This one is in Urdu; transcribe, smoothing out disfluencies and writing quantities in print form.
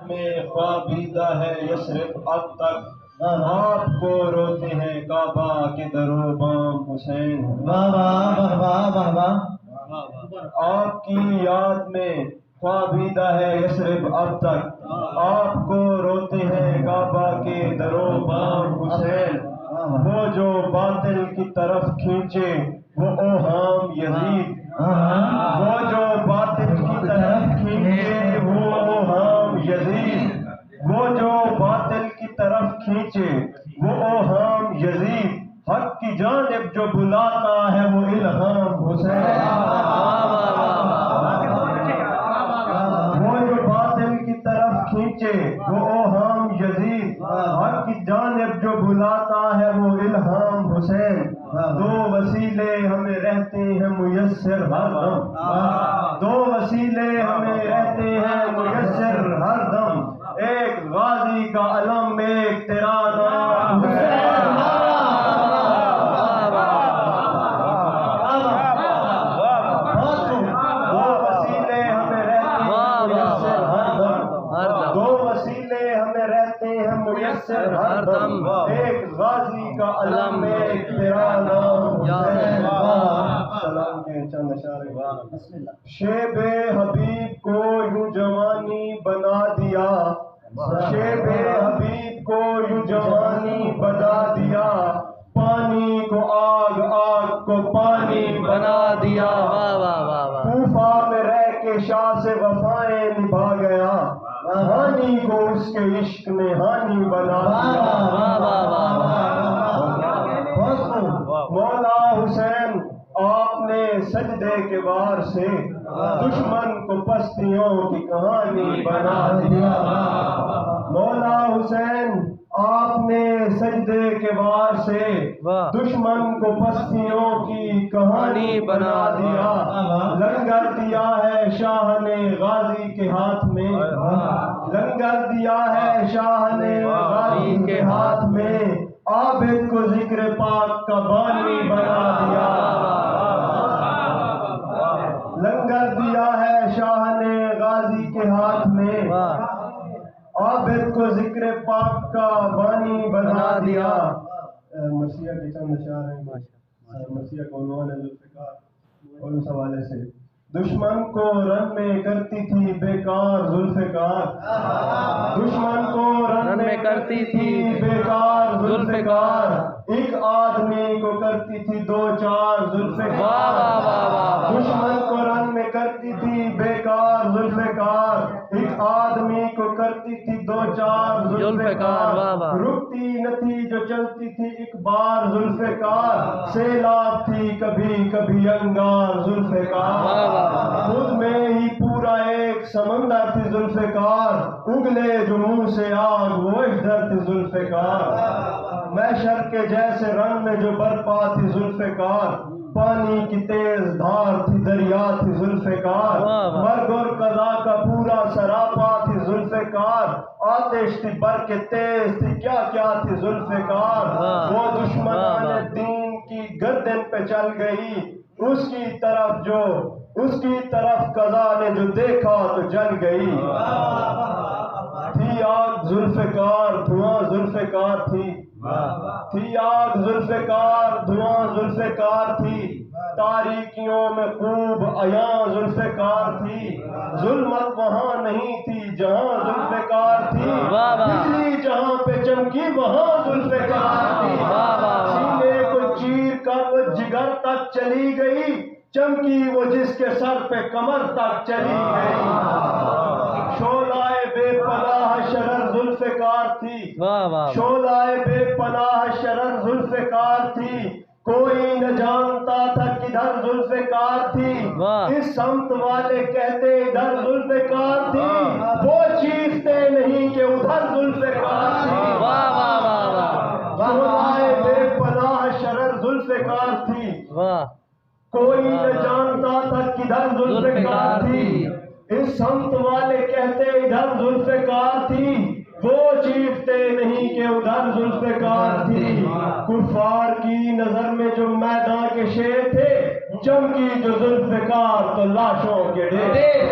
میں خوابیدہ ہے یثرب اب تک، آپ کو روتے ہیں کعبہ کے در و بام حسین۔ آپ کی یاد میں خوابیدہ ہے یثرب اب تک، آپ کو روتے ہیں کعبہ کے در و بام حسین۔ وہ جو باطل کی طرف کھینچے وہ اوہام یزید، وہ جو باطل کی طرف کھینچے وہ اوہام یزید، وہ جو باطل کی طرف کھینچے وہ اوہام یزید، حق کی جانب جو بلاتا ہے وہ الہام حسین۔ وہ جو باطل کی طرف کھینچے وہ اوہام یزید، حق کی جانب جو بلاتا ہے وہ الہام حسین۔ دو وسیلے ہمیں رہتے ہیں میسر ہر دم، دو وسیلے ہمیں رہتے ہیں میسر ہر دم، ایک غازی کا علم ایک تیرا نام حسین۔ دو وسیلے ہمیں رہتے ہیں میسر ہر دم، دو وسیلے ہمیں رہتے ہیں میسر ہر دم، ایک غازی کا علم ایک تیرا نام حسین۔ سلام کے چند اشارے۔ شیب حبیب کو یوں جوانی بنا دیا، شیب حبیب کو یوں جوانی بنا دیا، پانی کو آگ آگ کو پانی بنا دیا، کوفہ میں رہ کے شاہ سے وفائیں نبھا گیا، ہانی کو اس کے عشق میں ہانی بنا دیا۔ مولا حسین آپ نے سجدے کے وار سے دشمن کو پستیوں کی کہانی بنا دیا۔ مولا حسین آپ نے سجدے کے وار سے دشمن کو پستیوں کی کہانی بنا دیا، لنگر دیا ہے شاہ نے غازی کے ہاتھ میں، لنگر دیا ہے شاہ نے غازی کے ہاتھ میں، عابد کو ذکر پاک کا بانی بنا دیا، لنگر دیا ہے شاہ نے غازی کے ہاتھ میں، عابد کو ذکر پاک کا بانی بنا دیا۔ مسیح کے چند اشعار ہیں، مسیح کو عنوان ہے ذوالفقار، اور اس حوالے سے دشمن کو رن میں کرتی تھی بیکار ذوالفقار، دشمن کو رن میں کرتی تھی بیکار ذوالفقار، ایک آدمی کو کرتی تھی دو چار ذوالفقار، دشمن کو رن میں کرتی تھی بیکار ذوالفقار، ایک آدمی کو کرتی تھی دو چار ذوالفقار، رکتی نہ تھی جو چلتی تھی ایک بار ذوالفقار، سیلاب تھی کبھی کبھی انگار ذوالفقار، خود میں ہی پورا ایک سمندر تھی ذوالفقار، اگلے جو منہ سے آگ وہ اجدر تھی ذوالفقار، محشر کے جیسے رن میں جو برپا تھی ذوالفقار، پانی کی تیز دھار تھی دریا تھی ذوالفقار، مرگ اور قضا کا پورا سراپا تھی ذوالفقار، آتش تھی بر کے تیز تھی کیا کیا تھی ذوالفقار، وہ دشمنان دین کی گردن پہ چل گئی، اس کی طرف قضا نے جو دیکھا تو جل گئی، تھی آگ ذوالفقار دھواں ذوالفقار تھی آگ ذوالفقار دھواں ذوالفقار تھی، تاریکیوں میں خوب عیاں ذوالفقار تھی، ظلمت وہاں نہیں تھی جہاں ذوالفقار تھی، بجلی جہاں پہ چمکی وہاں ذوالفقار تھی، سینے کو چیر کر وہ جگر تک چلی گئی، چمکی وہ جس کے سر پہ کمر تک چلی گئی، شعلائے بے پناہ شرر ذوالفقار تھی، شعلائے بے پناہ شرر ذوالفقار تھی، کوئی نہ جانتا تھا کدھر ذوالفقار تھی، اس سمت والے کہتے ادھر ذوالفقار تھی، وہ چیختے نہیں کہ ادھر ذوالفقار تھی، شعلائے بے پناہ شرر ذوالفقار تھی، کوئی نہ جانتا تھا کدھر ذوالفقار تھی، اس سمت والے کہتے ادھر ذوالفقار تھی، وہ چیختے نہیں کہ ادھر ذوالفقار تھی، کفار کی نظر میں جو میدان کے شیر تھے، چمکی جو ذوالفقار تو لاشوں کے ڈھیر،